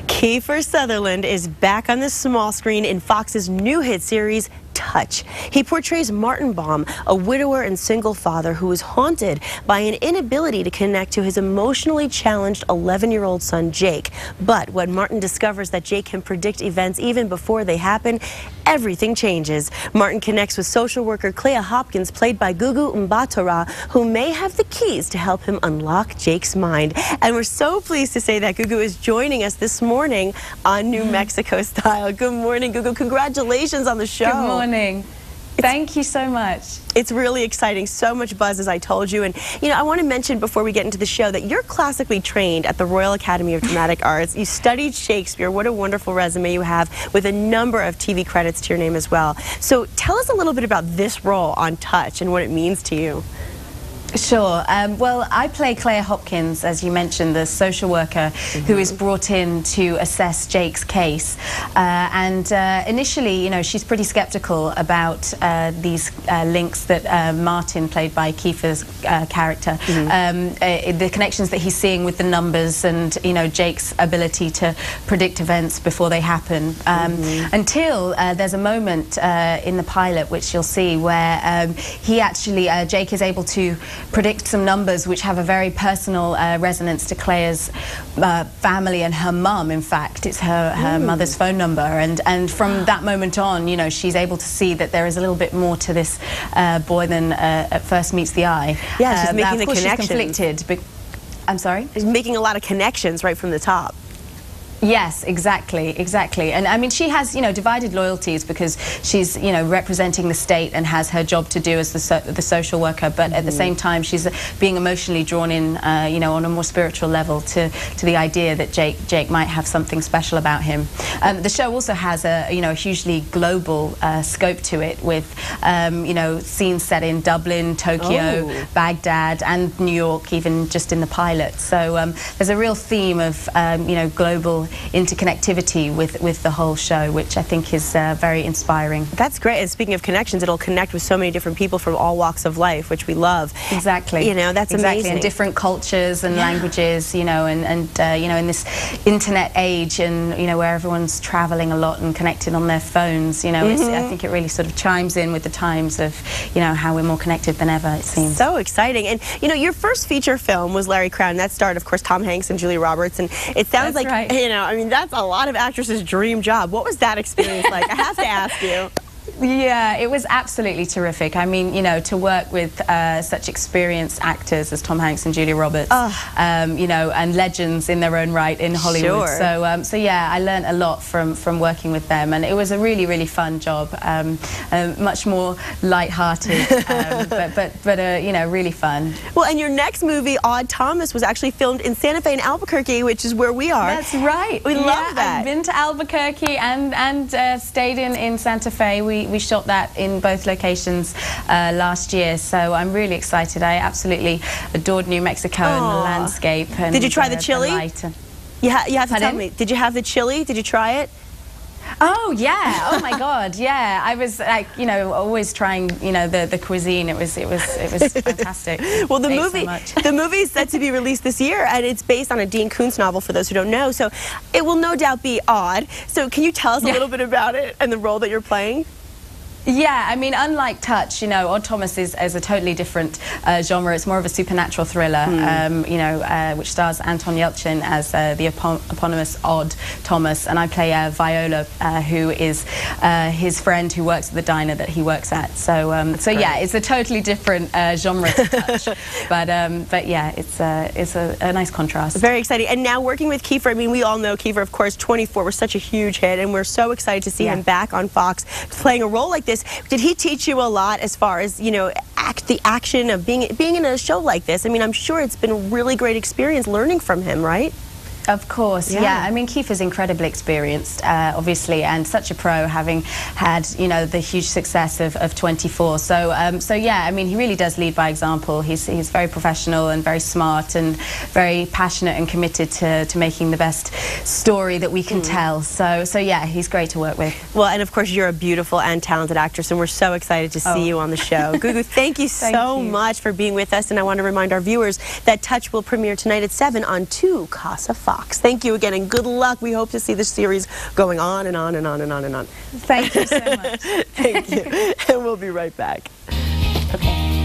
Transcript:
Kiefer Sutherland is back on the small screen in Fox's new hit series, Touch. He portrays Martin Baum, a widower and single father who is haunted by an inability to connect to his emotionally challenged 11-year-old son, Jake. But when Martin discovers that Jake can predict events even before they happen, everything changes. Martin connects with social worker Clea Hopkins, played by Gugu Mbatha-Raw, who may have the keys to help him unlock Jake's mind. And we're so pleased to say that Gugu is joining us this morning on New Mexico Style. Good morning, Gugu. Congratulations on the show. Good morning. Thank you so much. It's really exciting. So much buzz, as I told you. And, you know, I want to mention before we get into the show that you're classically trained at the Royal Academy of Dramatic Arts. You studied Shakespeare. What a wonderful resume you have, with a number of TV credits to your name as well. So tell us a little bit about this role on Touch and what it means to you. Sure. Well, I play Clea Hopkins, as you mentioned, the social worker who is brought in to assess Jake's case. Initially, you know, she's pretty skeptical about these links that Martin, played by Kiefer's character, the connections that he's seeing with the numbers and, you know, Jake's ability to predict events before they happen. Until there's a moment in the pilot, which you'll see, where Jake is able to predict some numbers which have a very personal resonance to Clea's family and her mum. In fact, it's her mother's phone number, and from that moment on, you know, she's able to see that there is a little bit more to this boy than at first meets the eye. Yeah, she's making the connections. She's conflicted. I'm sorry? She's making a lot of connections right from the top. Yes, exactly. And I mean, she has, you know, divided loyalties because she's, you know, representing the state and has her job to do as the social worker, but at the same time she's being emotionally drawn in, you know, on a more spiritual level to the idea that Jake might have something special about him. The show also has a, you know, a hugely global scope to it, with, you know, scenes set in Dublin, Tokyo, Baghdad and New York, even just in the pilot. So there's a real theme of, you know, global interconnectivity with the whole show, which I think is very inspiring. That's great. And speaking of connections, it'll connect with so many different people from all walks of life, which we love. Exactly. You know, that's amazing. And different cultures and languages, you know, and you know, in this internet age, and, you know, where everyone's traveling a lot and connected on their phones, you know, I think it really sort of chimes in with the times of, you know, how we're more connected than ever, it seems. So exciting. And, you know, your first feature film was Larry Crowne. That starred, of course, Tom Hanks and Julia Roberts. And it sounds like, you know, I mean, that's a lot of actresses' dream job. What was that experience like? I have to ask you. Yeah, it was absolutely terrific. I mean, you know, to work with such experienced actors as Tom Hanks and Julia Roberts, you know, and legends in their own right in Hollywood. Sure. So yeah, I learned a lot from working with them, and it was a really, really fun job. Much more light-hearted, but you know, really fun. Well, and your next movie, Odd Thomas, was actually filmed in Santa Fe and Albuquerque, which is where we are. That's right. We love that. I've been to Albuquerque and stayed in Santa Fe. We shot that in both locations last year, so I'm really excited. I absolutely adored New Mexico and the landscape. And did you try the chili? You have to tell me. Did you have the chili? Did you try it? Oh yeah! Oh my God! Yeah, I was like, you know, always trying, you know, the cuisine. It was fantastic. Well, the movie is set to be released this year, and it's based on a Dean Koontz novel, for those who don't know. So it will no doubt be odd. So can you tell us a little bit about it and the role that you're playing? Yeah, I mean, unlike Touch, you know, Odd Thomas is a totally different genre. It's more of a supernatural thriller, you know, which stars Anton Yelchin as the eponymous Odd Thomas, and I play Viola, who is his friend who works at the diner that he works at. So yeah, it's a totally different genre to Touch, but yeah, it's a nice contrast. Very exciting. And now working with Kiefer, I mean, we all know Kiefer, of course. 24 was such a huge hit, and we're so excited to see him back on Fox playing a role like this. Did he teach you a lot as far as, you know, the action of being in a show like this? I mean, I'm sure it's been a really great experience learning from him, right? Of course, yeah. I mean, Kiefer's incredibly experienced, obviously, and such a pro, having had, you know, the huge success of 24. So yeah, I mean, he really does lead by example. He's very professional and very smart and very passionate and committed to making the best story that we can tell. So yeah, he's great to work with. Well, and of course, you're a beautiful and talented actress, and we're so excited to see you on the show. Gugu, thank you so much for being with us, and I want to remind our viewers that Touch will premiere tonight at 7 on 2 Casa 5. Fox. Thank you again, and good luck. We hope to see this series going on and on and on and on and on. Thank you so much. Thank you. And we'll be right back. Okay.